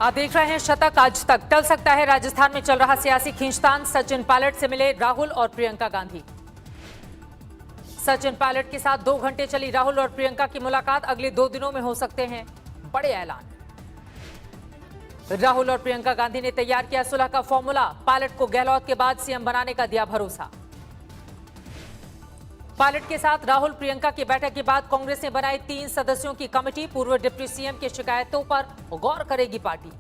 आप देख रहे हैं शतक आज तक। टल सकता है राजस्थान में चल रहा सियासी खींचतान। सचिन पायलट से मिले राहुल और प्रियंका गांधी। सचिन पायलट के साथ 2 घंटे चली राहुल और प्रियंका की मुलाकात। अगले 2 दिनों में हो सकते हैं बड़े ऐलान। राहुल और प्रियंका गांधी ने तैयार किया सुलह का फॉर्मूला। पायलट को गहलोत के बाद सीएम बनाने का दिया भरोसा। पायलट के साथ राहुल प्रियंका की बैठक के बाद कांग्रेस ने बनाई 3 सदस्यों की कमेटी। पूर्व डिप्टी सीएम की शिकायतों पर गौर करेगी पार्टी।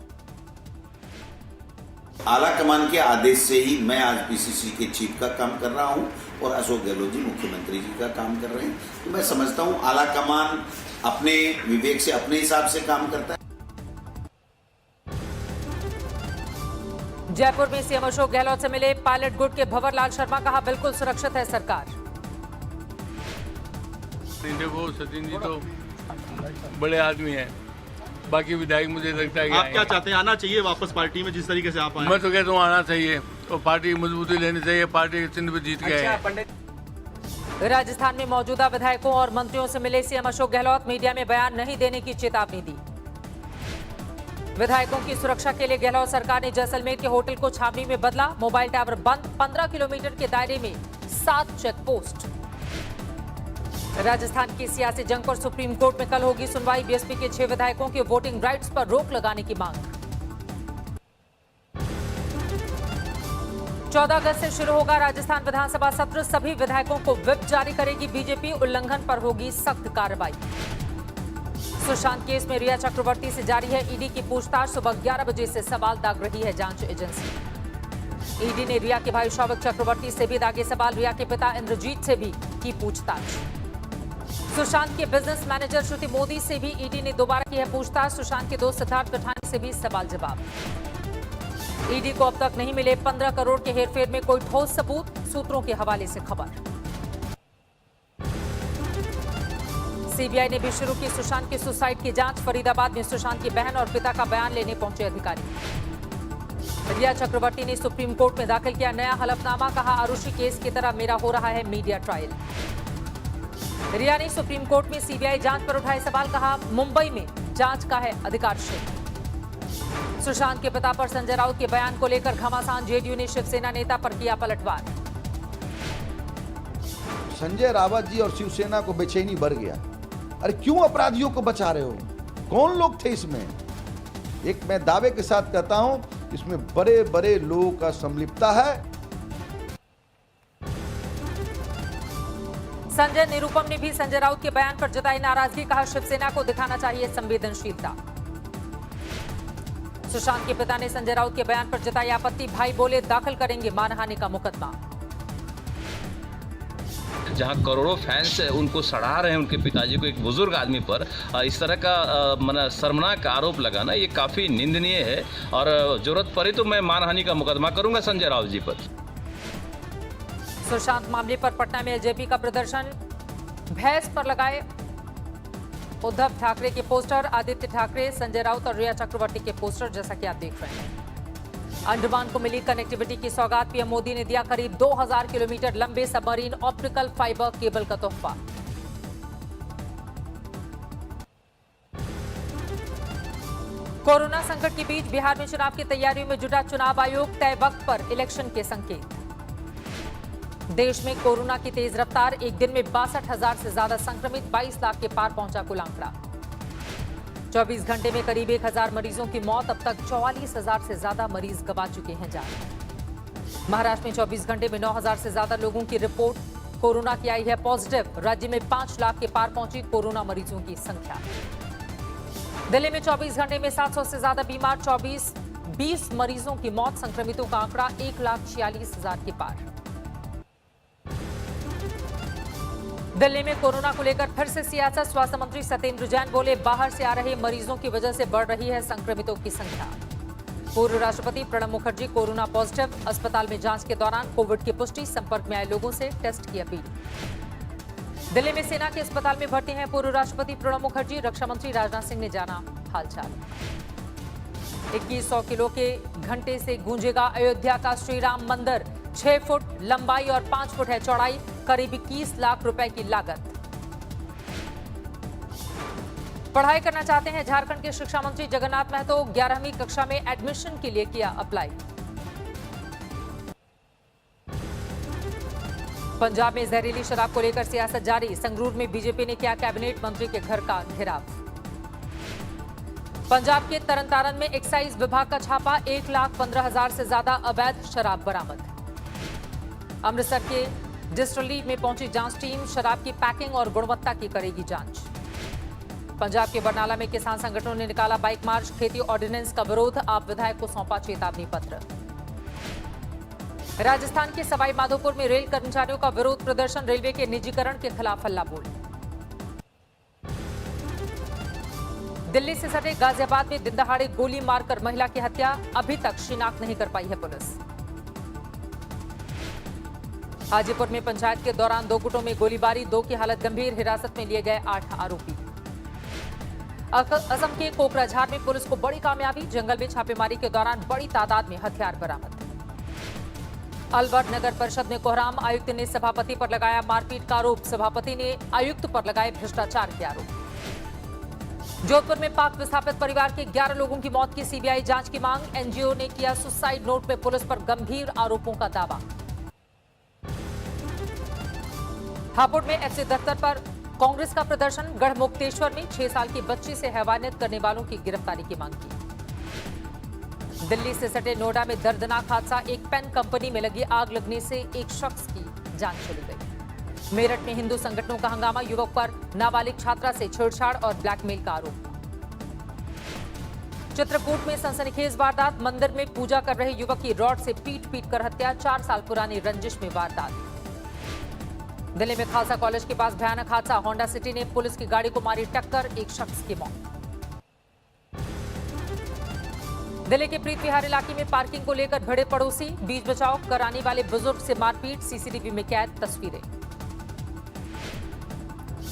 आला कमान के आदेश से ही मैं आज पीसीसी के चीफ का काम कर रहा हूं और अशोक गहलोत जी मुख्यमंत्री जी का काम कर रहे हैं। तो मैं समझता हूं आला कमान अपने विवेक से अपने हिसाब से काम करता है। जयपुर में सीएम अशोक गहलोत से मिले पायलट गुट के भंवर लाल शर्मा। कहा बिल्कुल सुरक्षित है सरकार। देखो सचिन जी तो बड़े आदमी हैं, बाकी विधायक मुझे लगता है कि आप क्या चाहते हैं, आना चाहिए वापस पार्टी में जिस तरीके से आप आए? मैं तो कहता हूँ आना चाहिए और पार्टी की मजबूती लेनी चाहिए। पार्टी के चिन्ह पे जीत गए हैं। राजस्थान में मौजूदा विधायकों और मंत्रियों से मिले सीएम अशोक गहलोत। मीडिया में बयान नहीं देने की चेतावनी दी। विधायकों की सुरक्षा के लिए गहलोत सरकार ने जैसलमेर के होटल को छावनी में बदला। मोबाइल टावर बंद। 15 किलोमीटर के दायरे में 7 चेक पोस्ट। राजस्थान की सियासी जंग पर सुप्रीम कोर्ट में कल होगी सुनवाई। बीएसपी के 6 विधायकों के वोटिंग राइट्स पर रोक लगाने की मांग। 14 अगस्त से शुरू होगा राजस्थान विधानसभा सत्र। सभी विधायकों को व्हिप जारी करेगी बीजेपी। उल्लंघन पर होगी सख्त कार्रवाई। सुशांत केस में रिया चक्रवर्ती से जारी है ईडी की पूछताछ। सुबह 11 बजे से सवाल दाग रही है जांच एजेंसी। ईडी ने रिया के भाई शौविक चक्रवर्ती से भी दागे सवाल। रिया के पिता इंद्रजीत से भी की पूछताछ। सुशांत के बिजनेस मैनेजर श्रुति मोदी से भी ईडी ने दोबारा की है पूछताछ। सुशांत के दोस्त सिद्धार्थ पठानी से भी सवाल जवाब। ईडी को अब तक नहीं मिले 15 करोड़ के हेरफेर में कोई ठोस सबूत। सूत्रों के हवाले से खबर। सीबीआई ने भी शुरू की सुशांत की सुसाइड की जांच। फरीदाबाद में सुशांत की बहन और पिता का बयान लेने पहुंचे अधिकारी। रिया चक्रवर्ती ने सुप्रीम कोर्ट में दाखिल किया नया हलफनामा। कहा आरुषि केस की तरह मेरा हो रहा है मीडिया ट्रायल। रिया ने सुप्रीम कोर्ट में सीबीआई जांच पर उठाए सवाल। कहा मुंबई में जांच का है अधिकार क्षेत्र। सुशांत के पिता पर संजय राउत के बयान को लेकर घमासान। जेडीयू ने शिवसेना नेता पर किया पलटवार। संजय रावत जी और शिवसेना को बेचैनी बढ़ गया। अरे क्यों अपराधियों को बचा रहे हो? कौन लोग थे इसमें? एक मैं दावे के साथ कहता हूं इसमें बड़े बड़े लोगों का संलिप्तता है। संजय निरुपम ने भी संजय राउत के बयान पर जताई नाराजगी। कहा शिवसेना को दिखाना चाहिए संवेदनशीलता। सुशांत के पिता ने संजय राउत के बयान पर जताई आपत्ति। भाई बोले दाखिल करेंगे मानहानि का मुकदमा। जहां करोड़ों फैंस उनको सराह रहे हैं उनके पिताजी को, एक बुजुर्ग आदमी पर इस तरह का शर्मनाक आरोप लगाना ये काफी निंदनीय है। और जरूरत पड़े तो मैं मानहानि का मुकदमा करूंगा संजय राउत जी पर। सुशांत मामले पर पटना में एलजेपी का प्रदर्शन। भैंस पर लगाए उद्धव ठाकरे के पोस्टर। आदित्य ठाकरे, संजय राउत और रिया चक्रवर्ती के पोस्टर जैसा कि आप देख रहे हैं। अंडमान को मिली कनेक्टिविटी की सौगात। पीएम मोदी ने दिया करीब 2000 किलोमीटर लंबे सबमरीन ऑप्टिकल फाइबर केबल का तोहफा। कोरोना संकट के बीच बिहार में चुनाव की तैयारियों में जुटा चुनाव आयोग। तय वक्त पर इलेक्शन के संकेत। देश में कोरोना की तेज रफ्तार। एक दिन में 62,000 से ज्यादा संक्रमित। 22 लाख के पार पहुंचा कुल आंकड़ा। 24 घंटे में करीब 1000 मरीजों की मौत। अब तक 44,000 से ज्यादा मरीज गंवा चुके हैं जान। महाराष्ट्र में 24 घंटे में 9,000 से ज्यादा लोगों की रिपोर्ट कोरोना की आई है पॉजिटिव। राज्य में 5 लाख के पार पहुंची कोरोना मरीजों की संख्या। दिल्ली में 24 घंटे में 700 से ज्यादा बीमार। 20 मरीजों की मौत। संक्रमितों का आंकड़ा 1,46,000 के पार। दिल्ली में कोरोना को लेकर फिर से सियासत। स्वास्थ्य मंत्री सत्येंद्र जैन बोले बाहर से आ रहे मरीजों की वजह से बढ़ रही है संक्रमितों की संख्या। पूर्व राष्ट्रपति प्रणब मुखर्जी कोरोना पॉजिटिव। अस्पताल में जांच के दौरान कोविड की पुष्टि। संपर्क में आए लोगों से टेस्ट की अपील। दिल्ली में सेना के अस्पताल में भर्ती हैं पूर्व राष्ट्रपति प्रणब मुखर्जी। रक्षा मंत्री राजनाथ सिंह ने जाना हालचाल। 2100 किलो के घंटे से गूंजेगा अयोध्या का श्री राम मंदिर। 6 फुट लंबाई और 5 फुट है चौड़ाई। करीब 21 लाख रुपए की लागत। पढ़ाई करना चाहते हैं झारखंड के शिक्षा मंत्री जगन्नाथ महतो 11वीं कक्षा में एडमिशन के लिए किया अप्लाई। पंजाब में जहरीली शराब को लेकर सियासत जारी, संगरूर में बीजेपी ने किया कैबिनेट मंत्री के घर का घेराव। पंजाब के तरनतारन में एक्साइज विभाग का छापा, 1,15,000 से ज्यादा अवैध शराब बरामद। अमृतसर के डिस्टिलरी में पहुंची जांच टीम, शराब की पैकिंग और गुणवत्ता की करेगी जांच। पंजाब के बरनाला में किसान संगठनों ने निकाला बाइक मार्च, खेती ऑर्डिनेंस का विरोध, आप विधायक को सौंपा चेतावनी पत्र। राजस्थान के सवाई माधोपुर में रेल कर्मचारियों का विरोध प्रदर्शन, रेलवे के निजीकरण के खिलाफ हल्ला बोल। दिल्ली से सटे गाजियाबाद में दिन दहाड़े गोली मारकर महिला की हत्या, अभी तक शिनाख्त नहीं कर पाई है पुलिस। हाजीपुर में पंचायत के दौरान 2 गुटों में गोलीबारी, 2 की हालत गंभीर, हिरासत में लिए गए 8 आरोपी। असम के कोकराझार में पुलिस को बड़ी कामयाबी, जंगल में छापेमारी के दौरान बड़ी तादाद में हथियार बरामद। अलवर नगर परिषद में कोहराम, आयुक्त ने सभापति पर लगाया मारपीट का आरोप, सभापति ने आयुक्त पर लगाए भ्रष्टाचार के आरोप। जोधपुर में पाक विस्थापित परिवार के 11 लोगों की मौत की सीबीआई जांच की मांग, एनजीओ ने किया सुसाइड नोट में पुलिस पर गंभीर आरोपों का दावा। हापुड़ में एफसी दफ्तर पर कांग्रेस का प्रदर्शन, गढ़मुक्तेश्वर में 6 साल की बच्ची से हैवानियत करने वालों की गिरफ्तारी की मांग की। दिल्ली से सटे नोएडा में दर्दनाक हादसा, एक पेन कंपनी में लगी आग लगने से एक शख्स की जान चली गई। मेरठ में हिंदू संगठनों का हंगामा, युवक पर नाबालिग छात्रा से छेड़छाड़ और ब्लैकमेल का आरोप। चित्रकूट में सनसनीखेज वारदात, मंदिर में पूजा कर रहे युवक की रॉड से पीट कर हत्या, 4 साल पुरानी रंजिश में वारदात। दिल्ली में खालसा कॉलेज के पास भयानक हादसा, होंडा सिटी ने पुलिस की गाड़ी को मारी टक्कर, एक शख्स की मौत। दिल्ली के प्रीत विहार इलाके में पार्किंग को लेकर भिड़े पड़ोसी, बीच बचाव कराने वाले बुजुर्ग से मारपीट, सीसीटीवी में कैद तस्वीरें।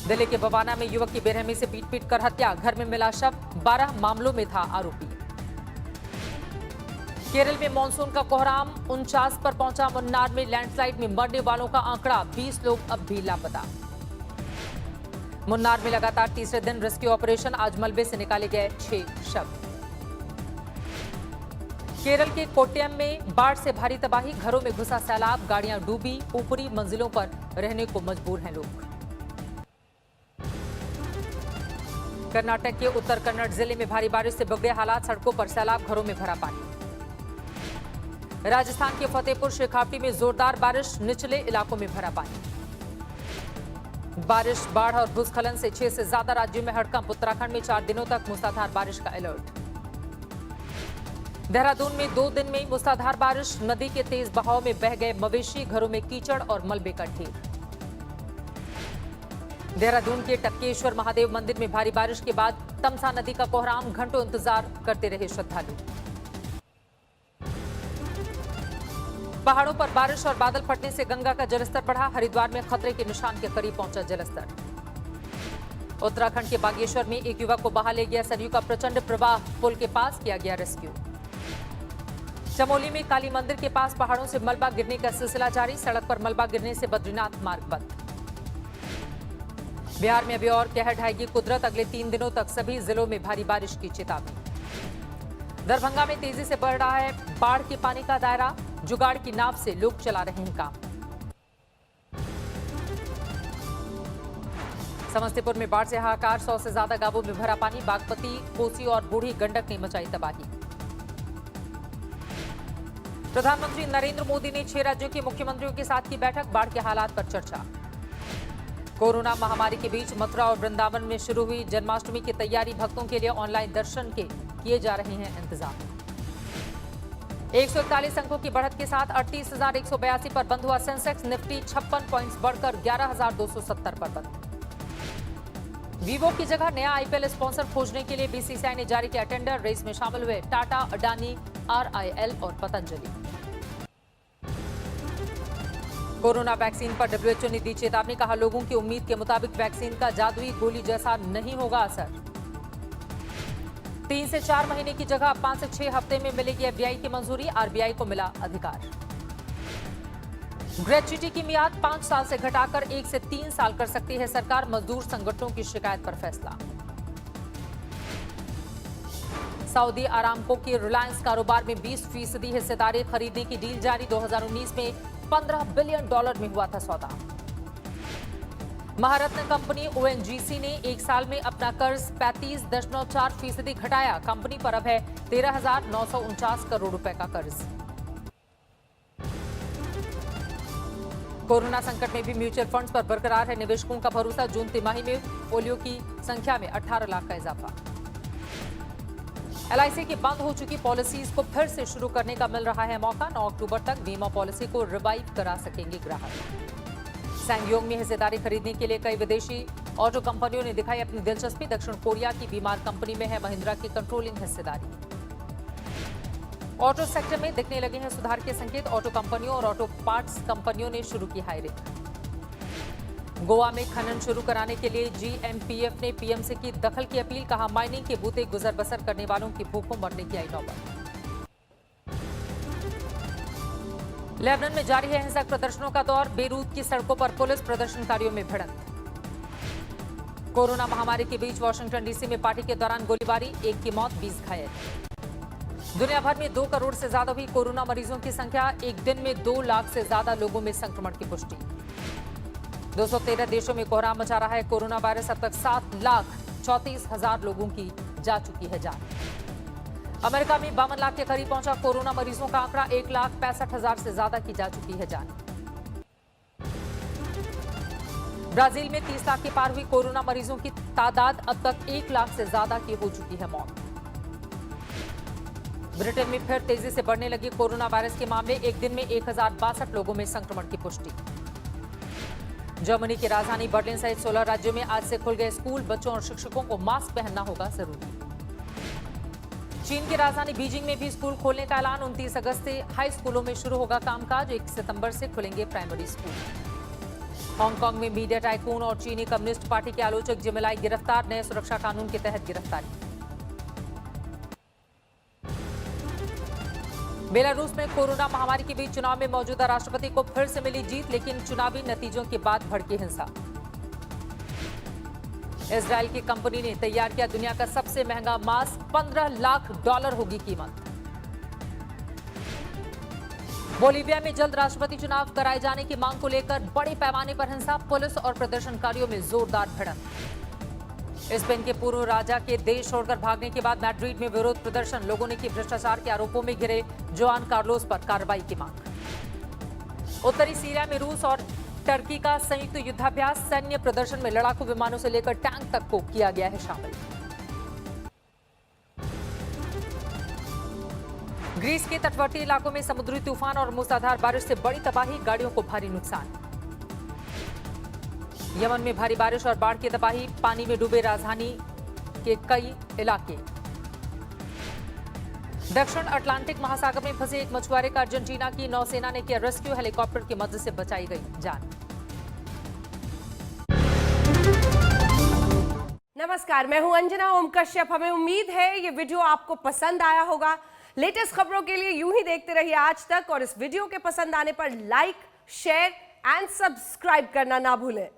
दिल्ली के बवाना में युवक की बेरहमी से पीट कर हत्या, घर में मिला शव, 12 मामलों में था आरोपी। केरल में मानसून का कोहराम, 49 पर पहुंचा, मुन्नार में लैंडस्लाइड में मरने वालों का आंकड़ा, 20 लोग अब भी लापता। मुन्नार में लगातार तीसरे दिन रेस्क्यू ऑपरेशन, आज मलबे से निकाले गए 6 शव। केरल के कोट्टयम में बाढ़ से भारी तबाही, घरों में घुसा सैलाब, गाड़ियां डूबी, ऊपरी मंजिलों पर रहने को मजबूर हैं लोग। कर्नाटक के उत्तर कन्नड़ जिले में भारी बारिश से बिगड़े हालात, सड़कों पर सैलाब, घरों में भरा पानी। राजस्थान के फतेहपुर शेखावटी में जोरदार बारिश, निचले इलाकों में भरा पानी। बारिश, बाढ़ और भूस्खलन से 6 से ज्यादा राज्यों में हड़कंप, उत्तराखंड में 4 दिनों तक मूसलाधार बारिश का अलर्ट। देहरादून में 2 दिन में मूसलाधार बारिश, नदी के तेज बहाव में बह गए मवेशी, घरों में कीचड़ और मलबे का ढेर। देहरादून के टपकेश्वर महादेव मंदिर में भारी बारिश के बाद तमसा नदी का कोहराम, घंटों इंतजार करते रहे श्रद्धालु। पहाड़ों पर बारिश और बादल फटने से गंगा का जलस्तर बढ़ा, हरिद्वार में खतरे के निशान के करीब पहुंचा जलस्तर। उत्तराखंड के बागेश्वर में एक युवक को बहा ले गया सरयू का प्रचंड प्रवाह, पुल के पास किया गया रेस्क्यू। चमोली में काली मंदिर के पास पहाड़ों से मलबा गिरने का सिलसिला जारी, सड़क पर मलबा गिरने से बद्रीनाथ मार्ग बंद। बिहार में अभी और कहर ढाएगी कुदरत, अगले 3 दिनों तक सभी जिलों में भारी बारिश की चेतावनी। दरभंगा में तेजी से बढ़ रहा है बाढ़ के पानी का दायरा, जुगाड़ की नाव से लोग चला रहे हैं काम। समस्तीपुर में बाढ़ से हाहाकार, 100 से ज्यादा गांवों में भरा पानी, बागमती, कोसी और बूढ़ी गंडक ने मचाई तबाही। प्रधानमंत्री नरेंद्र मोदी ने 6 राज्यों के मुख्यमंत्रियों के साथ की बैठक, बाढ़ के हालात पर चर्चा। कोरोना महामारी के बीच मथुरा और वृंदावन में शुरू हुई जन्माष्टमी की तैयारी, भक्तों के लिए ऑनलाइन दर्शन के किए जा रहे हैं इंतजाम। 141 अंकों की बढ़त के साथ 38,182 पर बंद हुआ सेंसेक्स, निफ्टी 56 पॉइंट्स बढ़कर 11,270 पर बंद। वीवो की जगह नया आईपीएल स्पॉन्सर खोजने के लिए बीसीसीआई ने जारी किया टेंडर, रेस में शामिल हुए टाटा, अडानी, आरआईएल और पतंजलि। कोरोना वैक्सीन पर डब्ल्यूएचओ ने दी चेतावनी, कहा लोगों की उम्मीद के मुताबिक वैक्सीन का जादुई गोली जैसा नहीं होगा असर। 3 से 4 महीने की जगह 5 से 6 हफ्ते में मिलेगी एफडीआई की मंजूरी, आरबीआई को मिला अधिकार। ग्रेच्युटी की मियाद 5 साल से घटाकर 1 से 3 साल कर सकती है सरकार, मजदूर संगठनों की शिकायत पर फैसला। सऊदी अरामको की रिलायंस कारोबार में 20% हिस्सेदारी खरीदने की डील जारी। 2019 में $15 बिलियन में हुआ था सौदा। महारत्न कंपनी ONGC ने एक साल में अपना कर्ज 35.4% घटाया। कंपनी पर अब है 13,949 करोड़ रुपए का कर्ज। कोरोना संकट में भी म्यूचुअल फंड्स पर बरकरार है निवेशकों का भरोसा। जून तिमाही में पोलियो की संख्या में 18 लाख का इजाफा। LIC की बंद हो चुकी पॉलिसीज को फिर से शुरू करने का मिल रहा है मौका। 9 अक्टूबर तक बीमा पॉलिसी को रिवाइव करा सकेंगे ग्राहक। सैंगयोंग में हिस्सेदारी खरीदने के लिए कई विदेशी ऑटो कंपनियों ने दिखाई अपनी दिलचस्पी। दक्षिण कोरिया की बीमार कंपनी में है महिंद्रा की कंट्रोलिंग हिस्सेदारी। ऑटो सेक्टर में दिखने लगे हैं सुधार के संकेत। ऑटो कंपनियों और ऑटो पार्ट्स कंपनियों ने शुरू की हायरिंग। गोवा में खनन शुरू कराने के लिए GMPF ने PM से की दखल की अपील। कहा माइनिंग के बूते गुजर बसर करने वालों की भूखों मरने की आई नौबत। लेबनान में जारी है हिंसक प्रदर्शनों का दौर। बेरूत की सड़कों पर पुलिस प्रदर्शनकारियों में भिड़ंत। कोरोना महामारी के बीच वाशिंगटन DC में पार्टी के दौरान गोलीबारी, 1 की मौत 20 घायल। दुनिया भर में 2 करोड़ से ज्यादा हुई कोरोना मरीजों की संख्या। एक दिन में 2 लाख से ज्यादा लोगों में संक्रमण की पुष्टि। 213 देशों में कोहराम मचा रहा है कोरोना वायरस। अब तक 7,34,000 लोगों की जा चुकी है जान। अमेरिका में 52 लाख के करीब पहुंचा कोरोना मरीजों का आंकड़ा। 1,65,000 से ज्यादा की जा चुकी है जान। ब्राजील में 30 लाख के पार हुई कोरोना मरीजों की तादाद। अब तक 1 लाख से ज्यादा की हो चुकी है मौत। ब्रिटेन में फिर तेजी से बढ़ने लगे कोरोना वायरस के मामले। एक दिन में 1,062 लोगों में संक्रमण की पुष्टि। जर्मनी की राजधानी बर्लिन सहित 16 राज्यों में आज से खुल गए स्कूल। बच्चों और शिक्षकों को मास्क पहनना होगा जरूरी। चीन की राजधानी बीजिंग में भी स्कूल खोलने का ऐलान। 29 अगस्त से हाई स्कूलों में शुरू होगा कामकाज। 1 सितंबर से खुलेंगे प्राइमरी स्कूल। हांगकांग में मीडिया टाइकून और चीनी कम्युनिस्ट पार्टी के आलोचक जिमेलाई गिरफ्तार। नए सुरक्षा कानून के तहत गिरफ्तारी। बेलारूस में कोरोना महामारी के बीच चुनाव में मौजूदा राष्ट्रपति को फिर से मिली जीत, लेकिन चुनावी नतीजों के बाद भड़की हिंसा। इजराइल की कंपनी ने तैयार किया दुनिया का सबसे महंगा मास्क। $15 लाख होगी कीमत। बोलीविया में जल्द राष्ट्रपति चुनाव कराए जाने की मांग को लेकर बड़े पैमाने पर हिंसा। पुलिस और प्रदर्शनकारियों में जोरदार भिड़ंत। स्पेन के पूर्व राजा के देश छोड़कर भागने के बाद मैड्रिड में विरोध प्रदर्शन। लोगों ने की भ्रष्टाचार के आरोपों में घिरे जोआन कार्लोस पर कार्रवाई की मांग। उत्तरी सीरिया में रूस और टर्की का संयुक्त युद्धाभ्यास। सैन्य प्रदर्शन में लड़ाकू विमानों से लेकर टैंक तक को किया गया है शामिल। ग्रीस के तटवर्ती इलाकों में समुद्री तूफान और मूसलाधार बारिश से बड़ी तबाही। गाड़ियों को भारी नुकसान। यमन में भारी बारिश और बाढ़ की तबाही। पानी में डूबे राजधानी के कई इलाके। दक्षिण अटलांटिक महासागर में फंसे एक मछुआरे का अर्जेंटीना की नौसेना ने किया रेस्क्यू। हेलीकॉप्टर की मदद से बचाई गई जान। नमस्कार, मैं हूं अंजना ओम कश्यप। हमें उम्मीद है ये वीडियो आपको पसंद आया होगा। लेटेस्ट खबरों के लिए यूं ही देखते रहिए आज तक और इस वीडियो के पसंद आने पर लाइक, शेयर एंड सब्सक्राइब करना ना भूलें।